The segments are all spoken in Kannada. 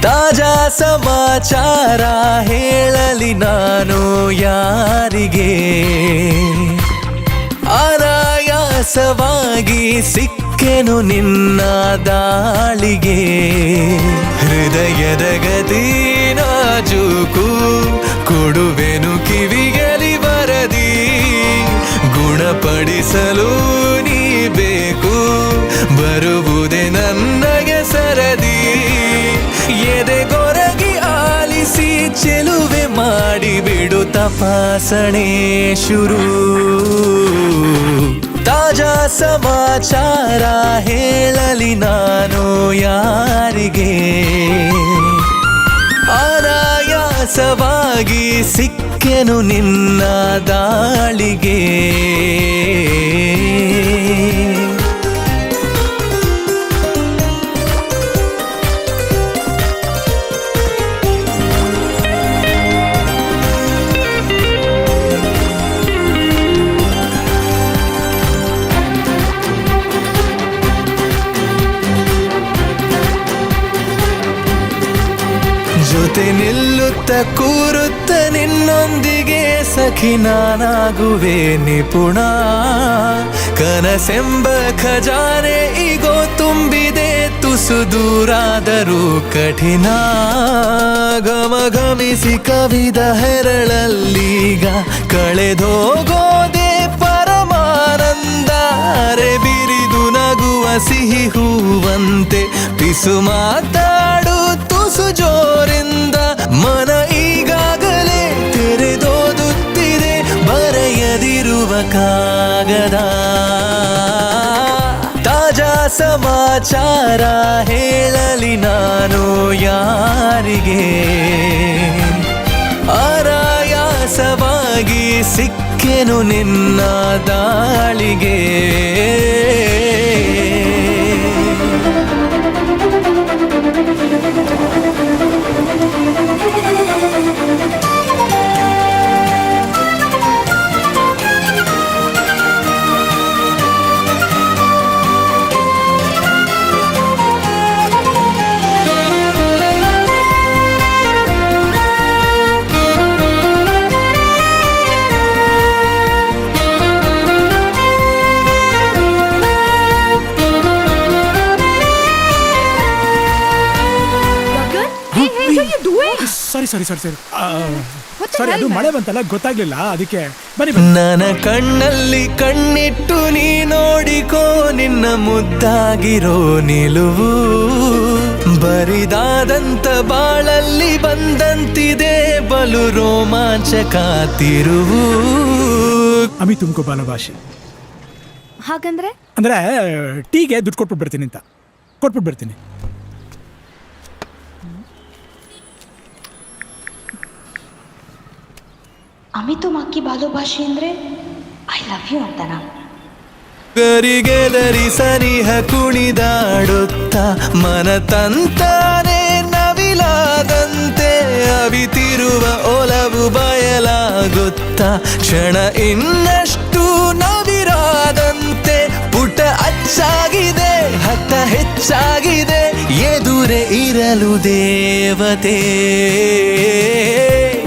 ತಾಜಾ ಸಮಾಚಾರ ಹೇಳಲಿ ನಾನು ಯಾರಿಗೆ, ಅನಾಯಾಸವಾಗಿ ಸಿಕ್ಕೆನು ನಿನ್ನ ದಾಳಿಗೆ. ಹೃದಯದ ಗತಿ ನಾಜೂಕು ಕೊಡುವೆನು ಕಿವಿಗಲಿ ವರದಿ, ಗುಣಪಡಿಸಲು ನೀ ಬೇಕು ಬರುವುದೇ ನನಗೆ ಸರದಿ. ಎದೆಗೊರಗಿ ಆಲಿಸಿ ಚೆಲುವೆ ಮಾಡಿಬಿಡು ತಪಾಸಣೆ ಶುರು. ತಾಜಾ ಸಮಾಚಾರ ಹೇಳಲಿ ನಾನು ಯಾರಿಗೆ, ಅನಾಯಾಸವಾಗಿ ಸಿಕ್ಕೆನು ನಿನ್ನ ದಾಳಿಗೆ. ಜೊತೆ ನಿಲ್ಲುತ್ತ ಕೂರುತ್ತ ನಿನ್ನೊಂದಿಗೆ ಸಖಿ ನಾನಾಗುವೆ ನಿಪುಣ. ಕನಸೆಂಬ ಖಜಾನೆ ಈಗೋ ತುಂಬಿದೆ ತುಸು ದೂರಾದರೂ ಕಠಿಣ. ಘಮಘಮಿಸಿ ಕವಿದ ಹೆರಳಲ್ಲೀಗ ಕಳೆದೋಗೋದೆ ಪರಮಾನಂದ. ಅರೆ ಬಿರಿದು ನಗುವ ಸಿಹಿ ಹೂವಂತೆ ಪಿಸು ಮಾತಾಡು ತುಸು ಜೋರಿಂದ. ಮನ ಈಗಾಗಲೇ ತೆರೆದೋದುತ್ತಿದೆ ಬರೆಯದಿರುವ ಕಾಗದ. ತಾಜಾ ಸಮಾಚಾರ ಹೇಳಲಿ ನಾನು ಯಾರಿಗೆ, ಅನಾಯಾಸವಾಗಿ ಸಿಕ್ಕೆನು ನಿನ್ನ ದಾಳಿಗೆ. ಸಾರಿ ಅದು ಮಳೆ ಬಂತಲ್ಲ ಗೊತ್ತಾಗ್ಲಿಲ್ಲ, ಅದಕ್ಕೆ ಬನ್ನಿ. ನನ್ನ ಕಣ್ಣಲ್ಲಿ ಕಣ್ಣಿಟ್ಟು ನೀ ನೋಡಿಕೋ ನಿನ್ನ ಮುದ್ದಾಗಿರೋ ನಿಲುವು. ಬರಿದಾದಂತ ಬಾಳಲ್ಲಿ ಬಂದಂತಿದೆ ಬಲು ರೋಮಾಂಚಕ ತಿರುವು. ಅಮಿ ತುಮಕೋ ಬಾಲ ಭಾಷೆ ಹಾಗಂದ್ರೆ ಅಂದ್ರೆ ಟೀಗೆ ದುಡ್ಡು ಕೊಟ್ಬಿಟ್ಟು ಬರ್ತೀನಿ ಅಂತ ಕೊಟ್ಬಿಟ್ಟು ಬರ್ತೀನಿ. ಅಮಿತು ಮಕ್ಕಿ ಬಾಲೋ ಭಾಷೆ ಅಂದ್ರೆ ಐ ಲವ್ ಯು ಅಂತನಾ? ಗರಿಗೆದರಿ ಸನಿಹ ಕುಣಿದಾಡುತ್ತ ಮನ ತಂತಾನೆ ನವಿಲಾದಂತೆ ಅವಿತಿರುವ ಒಲವು ಬಯಲಾಗುತ್ತ ಕ್ಷಣ ಇನ್ನಷ್ಟು ನವಿರಾದಂತೆ. ಪುಟ ಅಚ್ಚಾಗಿದೆ ಹಠ ಹೆಚ್ಚಾಗಿದೆ ಎದುರೇ ಇರಲು ದೇವತೆ.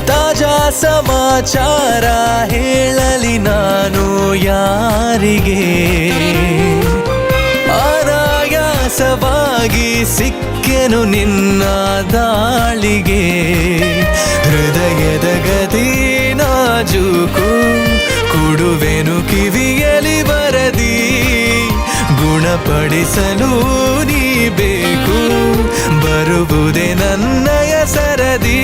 ತಾಜಾ ಸಮಾಚಾರ ಹೇಳಲಿ ನಾನು ಯಾರಿಗೆ, ಅನಾಯಾಸವಾಗಿ ಸಿಕ್ಕೆನು ನಿನ್ನ ದಾಳಿಗೆ. ಹೃದಯದ ಗತಿ ನಾಜೂಕು ಕೊಡುವೆನು ಕಿವಿಯಲಿ ವರದಿ, ಗುಣಪಡಿಸಲು ನೀ ಬೇಕು ಬರುವುದೇ ನನ್ನಯ ಸರದಿ.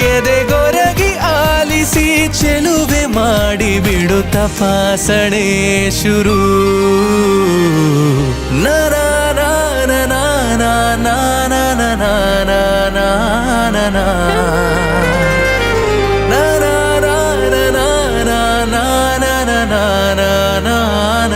ಎದೆಗೊರಗಿ ಆಲಿಸಿ ಚೆಲುವೆ ಮಾಡಿಬಿಡು ತಪಾಸಣೆ ಶುರು. ನಾ ನಾ ನಾ ನಾ